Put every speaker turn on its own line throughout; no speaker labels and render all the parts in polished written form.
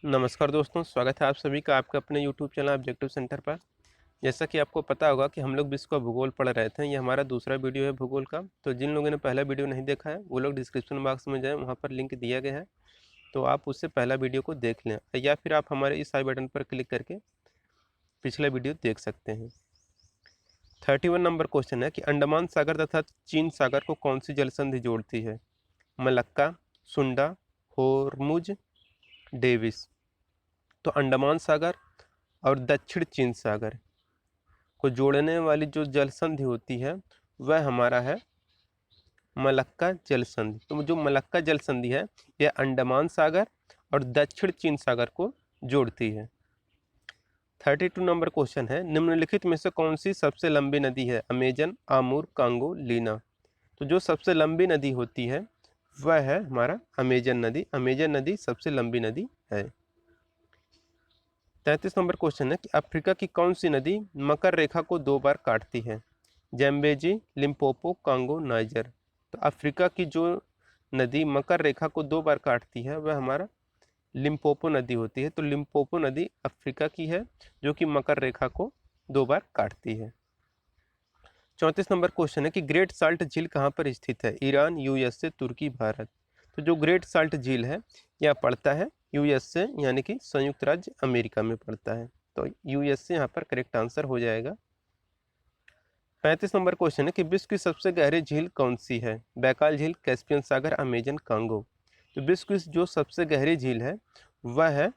नमस्कार दोस्तों, स्वागत है आप सभी का आपके अपने यूट्यूब चैनल ऑब्जेक्टिव सेंटर पर। जैसा कि आपको पता होगा कि हम लोग विश्व का भूगोल पढ़ रहे थे। ये हमारा दूसरा वीडियो है भूगोल का। तो जिन लोगों ने पहला वीडियो नहीं देखा है वो लोग डिस्क्रिप्शन बॉक्स में जाएं, वहाँ पर लिंक दिया गया है, तो आप उससे पहला वीडियो को देख लें, या फिर आप हमारे इस आई बटन पर क्लिक करके पिछला वीडियो देख सकते हैं। 31 नंबर क्वेश्चन है कि अंडमान सागर तथा चीन सागर को कौन सी जल संधि जोड़ती है? मलक्का, सुंडा, होर्मुज, डेविस। तो अंडमान सागर और दक्षिण चीन सागर को जोड़ने वाली जो जल संधि होती है वह हमारा है मलक्का जल संधि। तो जो मलक्का जल संधि है यह अंडमान सागर और दक्षिण चीन सागर को जोड़ती है। 32 नंबर क्वेश्चन है, निम्नलिखित में से कौन सी सबसे लंबी नदी है? Amazon, Amur, Congo, Lena. तो जो सबसे लंबी नदी होती है वह है हमारा अमेजन नदी। अमेजन नदी सबसे लंबी नदी है। 33 नंबर क्वेश्चन है कि अफ्रीका की कौन सी नदी मकर रेखा को 2 बार काटती है? जैम्बेजी, लिम्पोपो, कांगो, नाइजर। तो अफ्रीका की जो नदी मकर रेखा को 2 बार काटती है वह हमारा लिम्पोपो नदी होती है। तो लिम्पोपो नदी अफ्रीका की है जो कि मकर रेखा को 2 बार काटती है। 34 नंबर क्वेश्चन है कि ग्रेट साल्ट झील कहाँ पर स्थित है? ईरान, यूएसए, तुर्की, भारत। तो जो ग्रेट साल्ट झील है यह पड़ता है यूएसए यानी कि संयुक्त राज्य अमेरिका में पड़ता है। तो यूएसए यहाँ पर करेक्ट आंसर हो जाएगा। 35 नंबर क्वेश्चन है कि विश्व की सबसे गहरी झील कौन सी है? बैकाल झील, कैस्पियन सागर, अमेजन, कांगो। तो विश्व की जो सबसे गहरी झील है वह है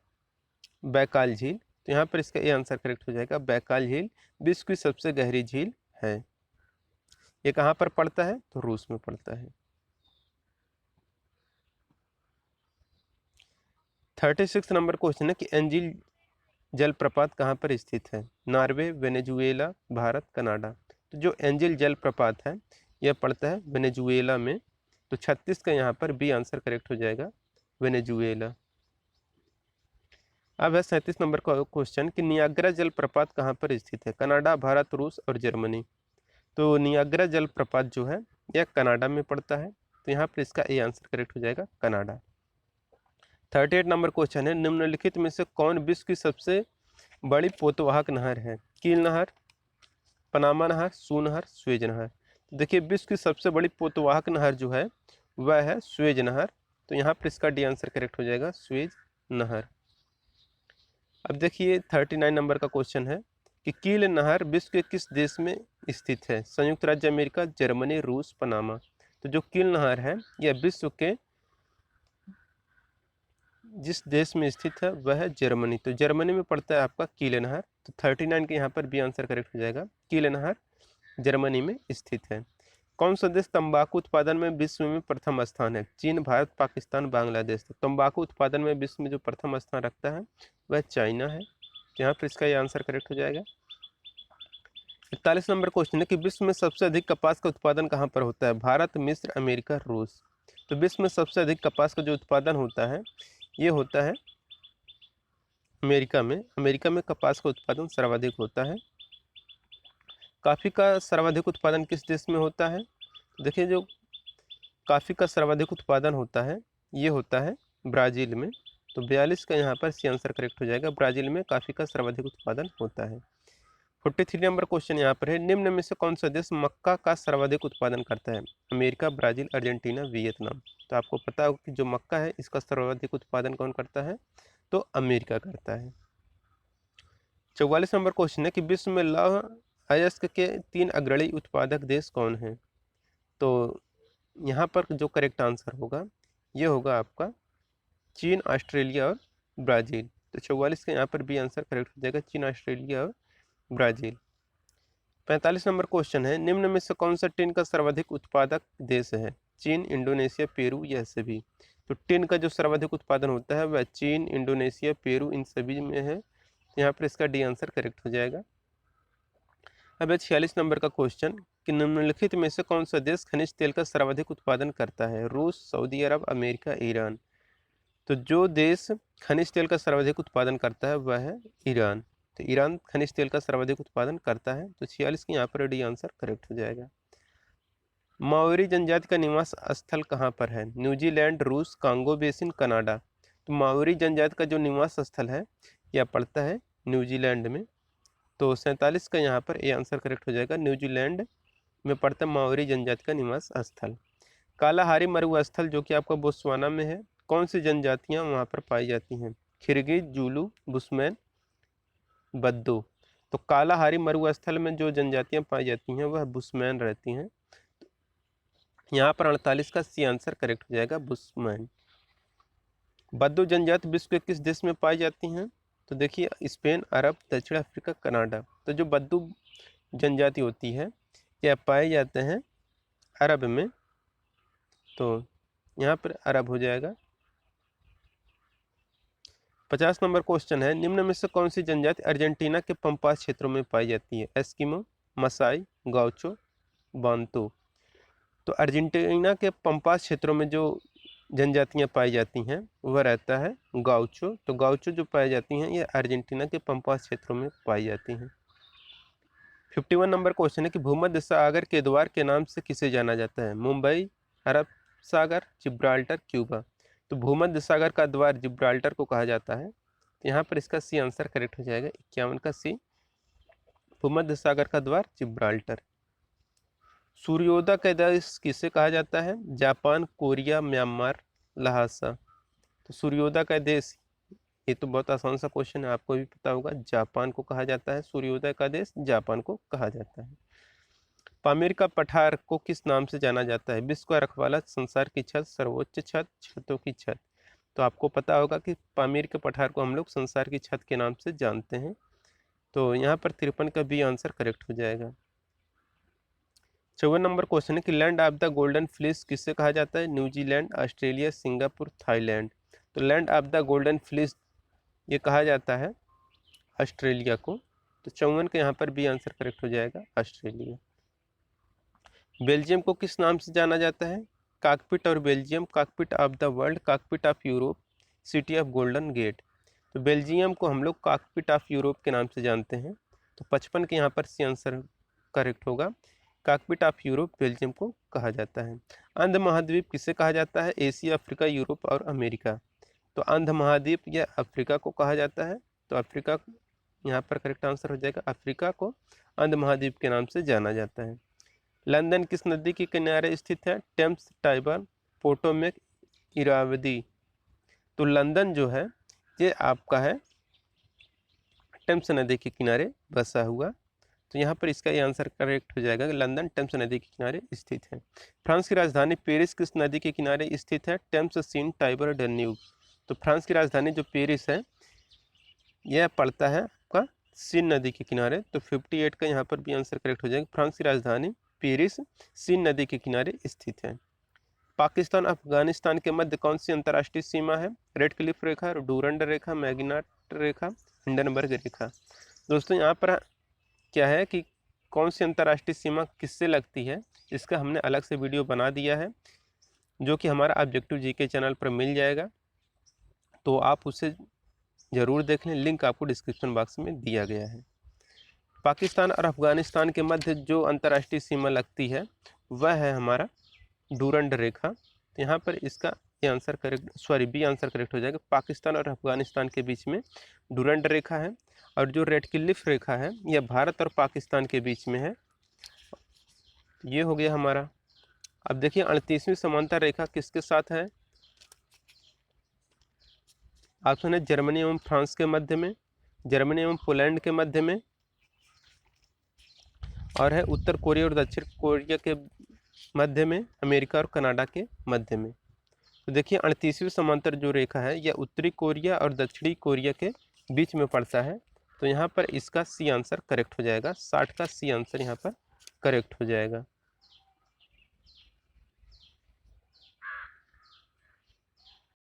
बैकाल झील। तो यहाँ पर इसका ये आंसर करेक्ट हो जाएगा। बैकाल झील विश्व की सबसे गहरी झील है। ये कहाँ पर पड़ता है? तो रूस में पड़ता है। 36 नंबर क्वेश्चन है कि एंजिल जलप्रपात कहाँ पर स्थित है? Norway, Venezuela, Bharat, Canada. तो जो एंजिल जलप्रपात है यह पड़ता है वेनेजुएला में। तो 36 का यहाँ पर बी आंसर करेक्ट हो जाएगा, वेनेजुएला। अब है 37 नंबर का क्वेश्चन कि नियाग्रा जलप्रपात कहाँ पर स्थित है? कनाडा, भारत, रूस और जर्मनी। तो नियाग्रा जलप्रपात जो है यह कनाडा में पड़ता है। तो यहाँ पर इसका ए आंसर करेक्ट हो जाएगा, कनाडा। 38 नंबर क्वेश्चन है, निम्नलिखित में से कौन विश्व की सबसे बड़ी पोतवाहक नहर है? कील नहर, पनामा नहर, सू नहर, स्वेज नहर। तो देखिए विश्व की सबसे बड़ी पोतवाहक नहर जो है वह है स्वेज नहर। तो यहाँ पर इसका डी आंसर करेक्ट हो जाएगा, स्वेज नहर। अब देखिए 39 नंबर का क्वेश्चन है कि कील नहर विश्व के किस देश में स्थित है? संयुक्त राज्य अमेरिका, जर्मनी, रूस, पनामा। तो जो कील नहर है यह विश्व के जिस देश में स्थित है वह है जर्मनी। तो जर्मनी में पड़ता है आपका कील नहर। तो 39 के यहाँ पर भी आंसर करेक्ट हो जाएगा, कील नहर जर्मनी में स्थित है। कौन सा देश तंबाकू उत्पादन में विश्व में प्रथम स्थान है? चीन, भारत, पाकिस्तान, बांग्लादेश। तो तंबाकू उत्पादन में विश्व में जो प्रथम स्थान रखता है वह चाइना है। यहाँ पर इसका ये आंसर करेक्ट हो जाएगा। 41 नंबर क्वेश्चन है कि विश्व में सबसे अधिक कपास का उत्पादन कहाँ पर होता है? भारत, मिस्र, अमेरिका, रूस। तो विश्व में सबसे अधिक कपास का जो उत्पादन होता है ये होता है अमेरिका में। अमेरिका में कपास का उत्पादन सर्वाधिक होता है। कॉफ़ी का सर्वाधिक उत्पादन किस देश में होता है? देखिए जो कॉफ़ी का सर्वाधिक उत्पादन होता है ये होता है ब्राज़ील में। तो 42 का यहाँ पर सी आंसर करेक्ट हो जाएगा, ब्राज़ील में कॉफ़ी का सर्वाधिक उत्पादन होता है। 43 नंबर क्वेश्चन यहाँ पर है, निम्न में से कौन सा देश मक्का का सर्वाधिक उत्पादन करता है? America, Brazil, Argentina, Vietnam. तो आपको पता होगा कि जो मक्का है इसका सर्वाधिक उत्पादन कौन करता है? तो अमेरिका करता है। 44 नंबर क्वेश्चन है कि विश्व में लौह अयस्क के 3 अग्रणी उत्पादक देश कौन हैं? तो यहाँ पर जो करेक्ट आंसर होगा ये होगा आपका चीन, ऑस्ट्रेलिया और ब्राज़ील। तो 44 का यहाँ पर भी आंसर करेक्ट हो जाएगा, चीन, ऑस्ट्रेलिया और ब्राज़ील। 45 नंबर क्वेश्चन है, निम्न में से कौन सा टिन का सर्वाधिक उत्पादक देश है? चीन, इंडोनेशिया, पेरू, यह सभी। तो टिन का जो सर्वाधिक उत्पादन होता है वह चीन, इंडोनेशिया, पेरू इन सभी में है। यहाँ पर इसका डी आंसर करेक्ट हो जाएगा। अब है 46 नंबर का क्वेश्चन कि निम्नलिखित में से कौन सा देश खनिज तेल का सर्वाधिक उत्पादन करता है? रूस, सऊदी अरब, अमेरिका, ईरान। तो जो देश खनिज तेल का सर्वाधिक उत्पादन करता है वह है ईरान। तो ईरान खनिज तेल का सर्वाधिक उत्पादन करता है। तो 46 के यहाँ पर डी आंसर करेक्ट हो जाएगा। माओरी जनजाति का निवास स्थल कहाँ पर है? न्यूजीलैंड, रूस, कांगो बेसिन, कनाडा। तो माओरी जनजाति का जो निवास स्थल है यह पड़ता है न्यूजीलैंड में। तो 47 का यहाँ पर ये आंसर करेक्ट हो जाएगा, न्यूजीलैंड में पड़ता है माओरी जनजाति का निवास स्थल। कालाहारी मरुस्थल जो कि आपका बोत्सवाना में है, कौन सी जनजातियाँ वहाँ पर पाई जाती हैं? किर्गिज, जूलू, बुशमैन, बद्दो। तो कालाहारी मरुस्थल में जो जनजातियाँ पाई जाती हैं वह बुशमैन रहती हैं। यहाँ पर 48 का सी आंसर करेक्ट हो जाएगा, बुशमैन। बद्दो जनजाति विश्व के किस देश में पाई जाती हैं? तो देखिए स्पेन, अरब, दक्षिण अफ्रीका, कनाडा। तो जो बद्दो जनजाति होती है यह पाए जाते हैं अरब में, तो यहाँ पर अरब हो जाएगा। 50 नंबर क्वेश्चन है, निम्न में से कौन सी जनजाति अर्जेंटीना के पंपास क्षेत्रों में पाई जाती है? एस्किमो, मसाई, गाउचो, बांतो। तो अर्जेंटीना के पंपास क्षेत्रों में जो जनजातियां पाई जाती हैं वह रहता है गाउचो। तो गाउचो जो पाई जाती हैं ये अर्जेंटीना के पंपास क्षेत्रों में पाई जाती हैं। 51 नंबर क्वेश्चन है कि भूमध्य सागर के द्वार के नाम से किसे जाना जाता है? मुंबई, अरब सागर, जिब्राल्टर, क्यूबा। तो भूमध्य सागर का द्वार जिब्राल्टर को कहा जाता है। तो यहाँ पर इसका सी आंसर करेक्ट हो जाएगा, 51 का सी, भूमध्य सागर का द्वार जिब्राल्टर। सूर्योदय का देश किसे कहा जाता है? Japan, Korea, Myanmar, Lhasa. तो सूर्योदय का देश, ये तो बहुत आसान सा क्वेश्चन है, आपको भी पता होगा, जापान को कहा जाता है। सूर्योदय का देश जापान को कहा जाता है। पामीर का पठार को किस नाम से जाना जाता है? विश्व का रखवाला, संसार की छत, सर्वोच्च छत, छतों की छत। तो आपको पता होगा कि पामीर के पठार को हम लोग संसार की छत के नाम से जानते हैं। तो यहाँ पर 53 का बी आंसर करेक्ट हो जाएगा। 54 नंबर क्वेश्चन है कि land of the golden fleece किससे कहा जाता है? New Zealand, Australia, Singapore, Thailand. तो land of the golden fleece ये कहा जाता है ऑस्ट्रेलिया को। तो 54 का यहाँ पर भी आंसर करेक्ट हो जाएगा, ऑस्ट्रेलिया। बेल्जियम को किस नाम से जाना जाता है? कॉकपिट और Belgium, cockpit of the world, cockpit of Europe, city of golden gate. तो बेल्जियम को हम लोग कॉकपिट ऑफ यूरोप के नाम से जानते हैं। तो 55 के यहाँ पर सी आंसर करेक्ट होगा, कॉकपिट ऑफ यूरोप बेल्जियम को कहा जाता है। अंध महाद्वीप किसे कहा जाता है? एशिया, अफ्रीका, यूरोप और अमेरिका। तो अंध महाद्वीप या अफ्रीका को कहा जाता है। तो अफ्रीका यहाँ पर करेक्ट आंसर हो जाएगा, अफ्रीका को अंध महाद्वीप के नाम से जाना जाता है। लंदन किस नदी के किनारे स्थित है? Thames, Tiber, Potomac, Irrawaddy. तो लंदन जो है ये आपका है टेम्स नदी के किनारे बसा हुआ। तो यहाँ पर इसका ये आंसर करेक्ट हो जाएगा, लंदन टेम्स नदी के किनारे स्थित है। फ्रांस की राजधानी पेरिस किस नदी के किनारे स्थित है? Thames, Seine, Tiber, Danube. तो फ्रांस की राजधानी जो पेरिस है यह पड़ता है आपका सीन नदी के किनारे। तो 58 का यहाँ पर भी आंसर करेक्ट हो जाएगा, फ्रांस की राजधानी पेरिस सीन नदी के किनारे स्थित है। पाकिस्तान अफगानिस्तान के मध्य कौन सी अंतर्राष्ट्रीय सीमा है? रेड क्लिफ रेखा, डूरंड रेखा, मैग्नाट रेखा, हिंडनबर्ग रेखा। दोस्तों यहाँ पर क्या है कि कौन सी अंतर्राष्ट्रीय सीमा किससे लगती है, इसका हमने अलग से वीडियो बना दिया है जो कि हमारा ऑब्जेक्टिव जीके चैनल पर मिल जाएगा। तो आप उसे ज़रूर देख लें, लिंक आपको डिस्क्रिप्शन बॉक्स में दिया गया है। पाकिस्तान और अफगानिस्तान के मध्य जो अंतर्राष्ट्रीय सीमा लगती है वह है हमारा डूरंड रेखा। तो यहाँ पर इसका ये answer correct, B answer correct हो जाएगा। पाकिस्तान और अफगानिस्तान के बीच में डूरंड रेखा है, और जो रेड क्लिफ रेखा है यह भारत और पाकिस्तान के बीच में है। ये हो गया हमारा। अब देखिए 38वीं समांतर रेखा किसके साथ है? ऑप्शन है जर्मनी एवं फ्रांस के मध्य में, जर्मनी एवं पोलैंड के मध्य में, और है उत्तर कोरिया और दक्षिण कोरिया के मध्य में, अमेरिका और कनाडा के मध्य में। तो देखिए 38वीं समांतर जो रेखा है यह उत्तरी कोरिया और दक्षिणी कोरिया के बीच में पड़ता है। तो यहाँ पर इसका सी आंसर करेक्ट हो जाएगा, 60 का सी आंसर यहाँ पर करेक्ट हो जाएगा।